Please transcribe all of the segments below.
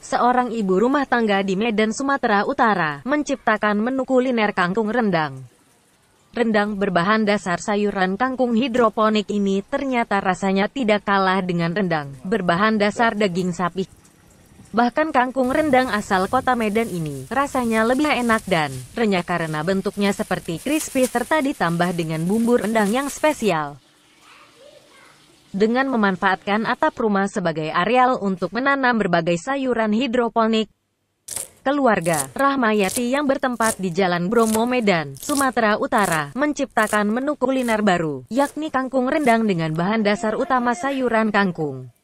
seorang ibu rumah tangga di Medan, Sumatera Utara, menciptakan menu kuliner kangkung rendang. Rendang berbahan dasar sayuran kangkung hidroponik ini ternyata rasanya tidak kalah dengan rendang berbahan dasar daging sapi. Bahkan kangkung rendang asal kota Medan ini, rasanya lebih enak dan renyah karena bentuknya seperti crispy serta ditambah dengan bumbu rendang yang spesial. Dengan memanfaatkan atap rumah sebagai areal untuk menanam berbagai sayuran hidroponik, keluarga Rahmayati yang bertempat di Jalan Bromo, Medan, Sumatera Utara, menciptakan menu kuliner baru, yakni kangkung rendang dengan bahan dasar utama sayuran kangkung.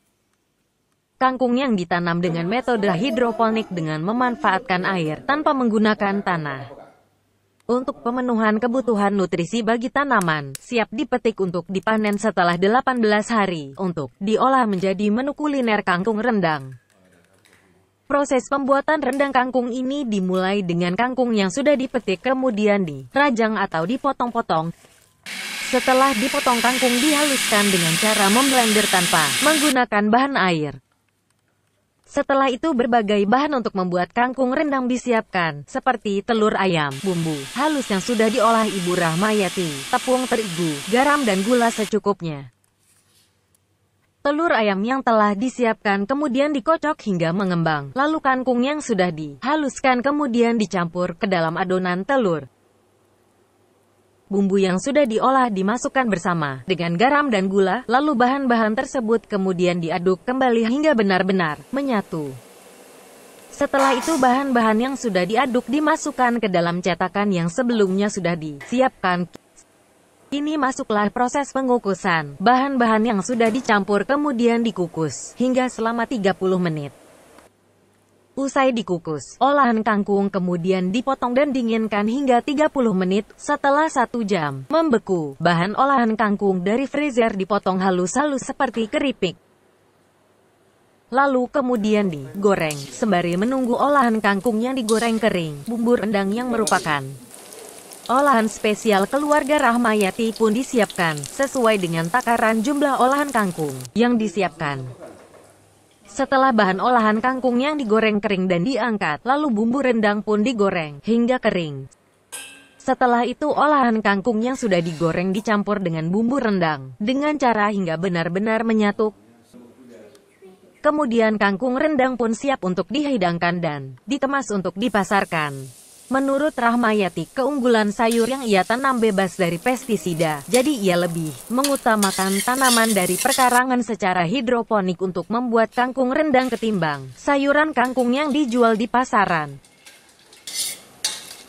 Kangkung yang ditanam dengan metode hidroponik dengan memanfaatkan air tanpa menggunakan tanah. Untuk pemenuhan kebutuhan nutrisi bagi tanaman, siap dipetik untuk dipanen setelah 18 hari, untuk diolah menjadi menu kuliner kangkung rendang. Proses pembuatan rendang kangkung ini dimulai dengan kangkung yang sudah dipetik kemudian dirajang atau dipotong-potong. Setelah dipotong, kangkung dihaluskan dengan cara memblender tanpa menggunakan bahan air. Setelah itu berbagai bahan untuk membuat kangkung rendang disiapkan, seperti telur ayam, bumbu halus yang sudah diolah Ibu Rahmayati, tepung terigu, garam dan gula secukupnya. Telur ayam yang telah disiapkan kemudian dikocok hingga mengembang, lalu kangkung yang sudah dihaluskan kemudian dicampur ke dalam adonan telur. Bumbu yang sudah diolah dimasukkan bersama dengan garam dan gula, lalu bahan-bahan tersebut kemudian diaduk kembali hingga benar-benar menyatu. Setelah itu bahan-bahan yang sudah diaduk dimasukkan ke dalam cetakan yang sebelumnya sudah disiapkan. Kini masuklah proses pengukusan. Bahan-bahan yang sudah dicampur kemudian dikukus hingga selama 30 menit. Usai dikukus, olahan kangkung kemudian dipotong dan dinginkan hingga 30 menit. Setelah 1 jam membeku, bahan olahan kangkung dari freezer dipotong halus-halus seperti keripik. Lalu kemudian digoreng, sembari menunggu olahan kangkung yang digoreng kering. Bumbu rendang yang merupakan olahan spesial keluarga Rahmayati pun disiapkan, sesuai dengan takaran jumlah olahan kangkung yang disiapkan. Setelah bahan olahan kangkung yang digoreng kering dan diangkat, lalu bumbu rendang pun digoreng hingga kering. Setelah itu olahan kangkung yang sudah digoreng dicampur dengan bumbu rendang, dengan cara hingga benar-benar menyatu. Kemudian kangkung rendang pun siap untuk dihidangkan dan dikemas untuk dipasarkan. Menurut Rahmayati, keunggulan sayur yang ia tanam bebas dari pestisida, jadi ia lebih mengutamakan tanaman dari perkarangan secara hidroponik untuk membuat kangkung rendang ketimbang sayuran kangkung yang dijual di pasaran.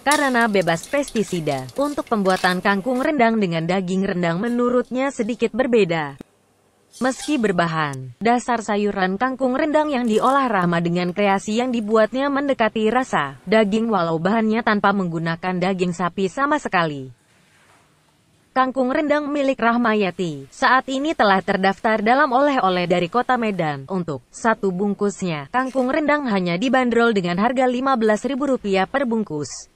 Karena bebas pestisida, untuk pembuatan kangkung rendang dengan daging rendang menurutnya sedikit berbeda. Meski berbahan dasar sayuran kangkung rendang yang diolah Rahma dengan kreasi yang dibuatnya mendekati rasa daging walau bahannya tanpa menggunakan daging sapi sama sekali. Kangkung rendang milik Rahmayati saat ini telah terdaftar dalam oleh-oleh dari Kota Medan. Untuk satu bungkusnya, kangkung rendang hanya dibanderol dengan harga Rp15.000 per bungkus.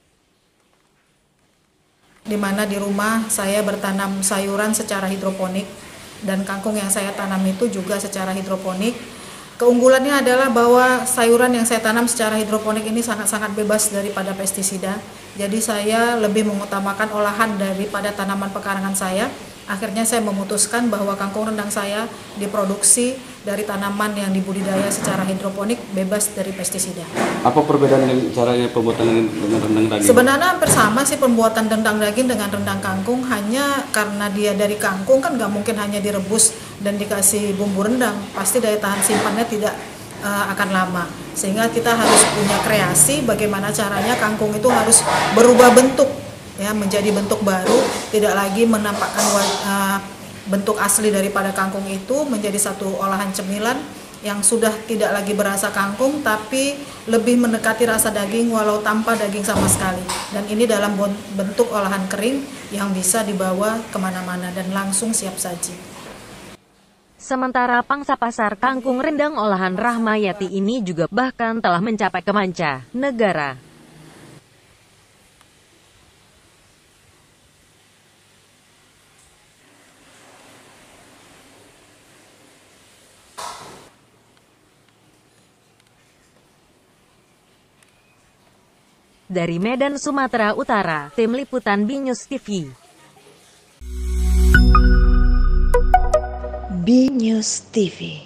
Di mana di rumah saya bertanam sayuran secara hidroponik, dan kangkung yang saya tanam itu juga secara hidroponik. Keunggulannya adalah bahwa sayuran yang saya tanam secara hidroponik ini sangat-sangat bebas daripada pestisida. Jadi saya lebih mengutamakan olahan daripada tanaman pekarangan saya. Akhirnya saya memutuskan bahwa kangkung rendang saya diproduksi dari tanaman yang dibudidaya secara hidroponik bebas dari pestisida. Apa perbedaan caranya pembuatan dengan rendang daging? Sebenarnya hampir sama sih pembuatan rendang daging dengan rendang kangkung, hanya karena dia dari kangkung kan nggak mungkin hanya direbus dan dikasih bumbu rendang, pasti daya tahan simpannya tidak akan lama, sehingga kita harus punya kreasi bagaimana caranya kangkung itu harus berubah bentuk, ya, menjadi bentuk baru, tidak lagi menampakkan bentuk asli daripada kangkung itu, menjadi satu olahan cemilan yang sudah tidak lagi berasa kangkung tapi lebih mendekati rasa daging walau tanpa daging sama sekali. Dan ini dalam bentuk olahan kering yang bisa dibawa kemana-mana dan langsung siap saji. Sementara pangsa pasar kangkung rendang olahan Rahmayati ini juga bahkan telah mencapai ke manca negara. Dari Medan, Sumatera Utara, Tim Liputan BNews TV. BNews TV.